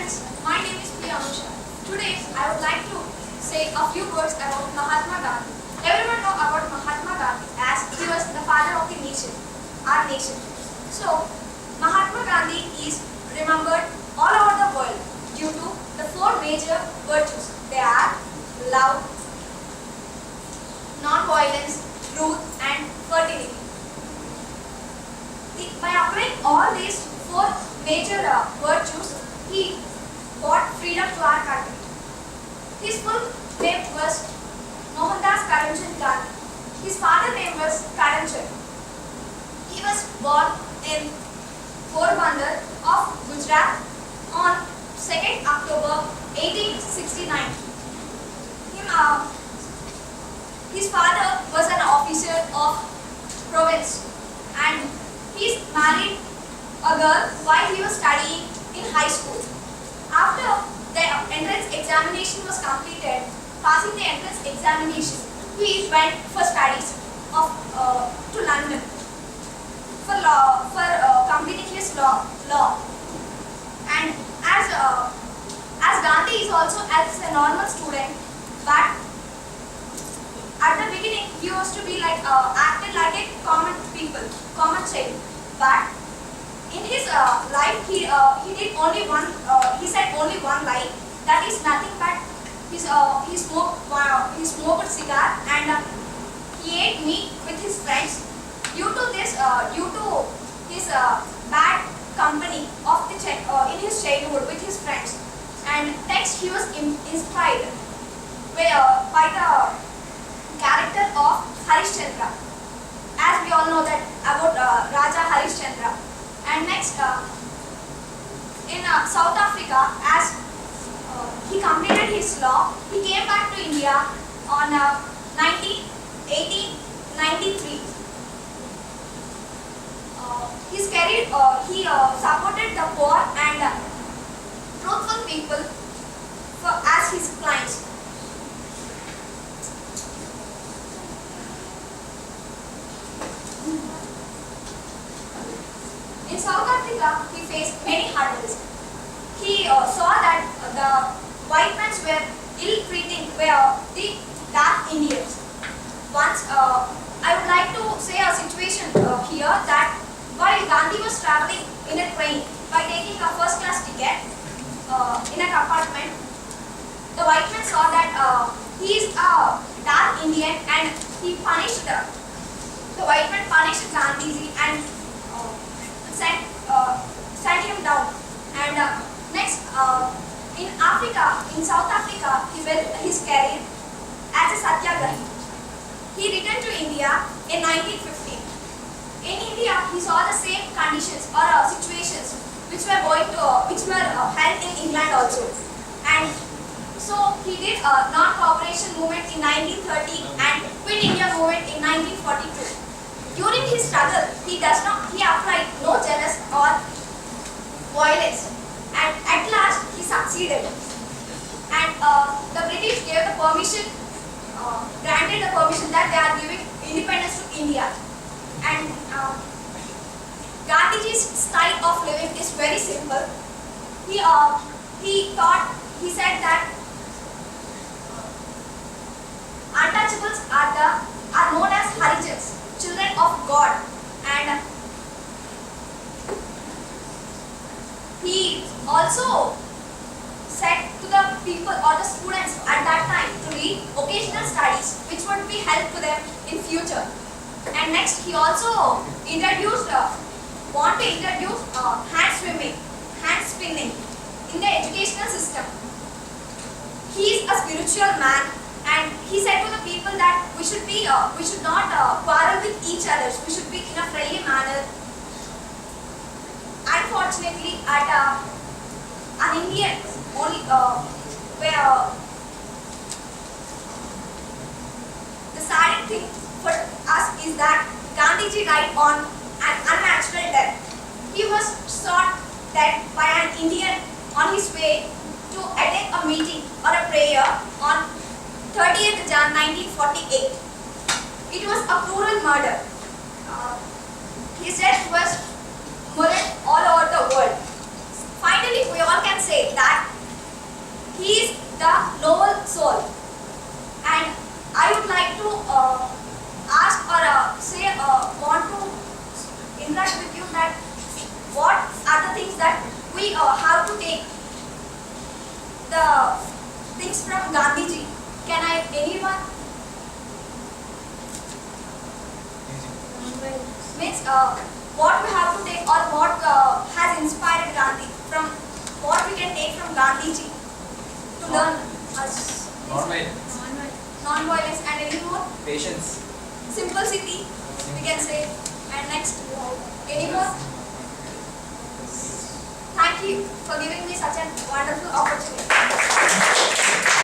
friends, my name is Priya Anusha. Today I would like to say a few words about Mahatma Gandhi. Everyone know about Mahatma Gandhi as he was the father of the nation, our nation. So Mahatma Gandhi is remembered all over the world due to the four major virtues. They are love, non-violence, truth and fertility. By applying all these four major virtues, he brought freedom to our country. His full name was Mohandas Karamchand Gandhi. His father's name was Karamchand. He was born in Porbandar of Gujarat on 2nd October 1869. His father was an officer of province and he married a girl while he was studying in high school. After the entrance examination was completed, passing the entrance examination, he went for studies to London for completing his law. And as Gandhi is also as a normal student, but at the beginning he used to be like acted like a common child. But in his life, he did only one. He said only one lie. That is nothing but he smoked a cigar and he ate meat with his friends. Due to his bad company of in his childhood with his friends, and next he was inspired by the character of Harishchandra. As we all know that about Raja Harishchandra. And next, in South Africa, as he completed his law, he came back to India on 1893. His career, he supported the poor and truthful people as his clients. In South Africa, he faced many hurdles. He saw that the white men were ill-treating the dark Indians. Once, I would like to say a situation here that while Gandhi was traveling in a train by taking a first-class ticket in a compartment, the white men saw that he is a dark Indian and he punished the white man punished Gandhiji and sent him down. And next, in Africa, in South Africa, he built his career as a satyagrahi. He returned to India in 1915. In India, he saw the same conditions or situations which were held in England also. And so he did a non-cooperation movement in 1930 and Quit India movement in 1942. During his struggle, he applied no jealous or violence, and at last he succeeded. And the British gave the permission, granted the permission that they are giving independence to India. And Gandhiji's style of living is very simple. He said that untouchables are known as Harijans, children of God, and he also said to the people or the students at that time to read occasional studies which would be help to them in future. And next he also introduced hand swimming, hand spinning in the educational system. He is a spiritual man. And he said to the people that we should not quarrel with each other. We should be in a friendly manner. Unfortunately, at an Indian only where the sad thing for us is that Gandhiji died on an unnatural death. He was shot dead by an Indian on his way to attend a meeting or a prayer on 30th Jan 1948. It was a cruel murder. His death was murdered all over the world. Finally, we all can say that soul. And I would like to ask or want to interact with you that what are the things that we have to take the things from Gandhiji. Can I, anyone? Means what we have to take or what has inspired Gandhi, from what we can take from Gandhiji to learn us. Non-violence. Non-violence and any more? Patience. Simplicity, we can say. And next, any more? Thank you for giving me such a wonderful opportunity.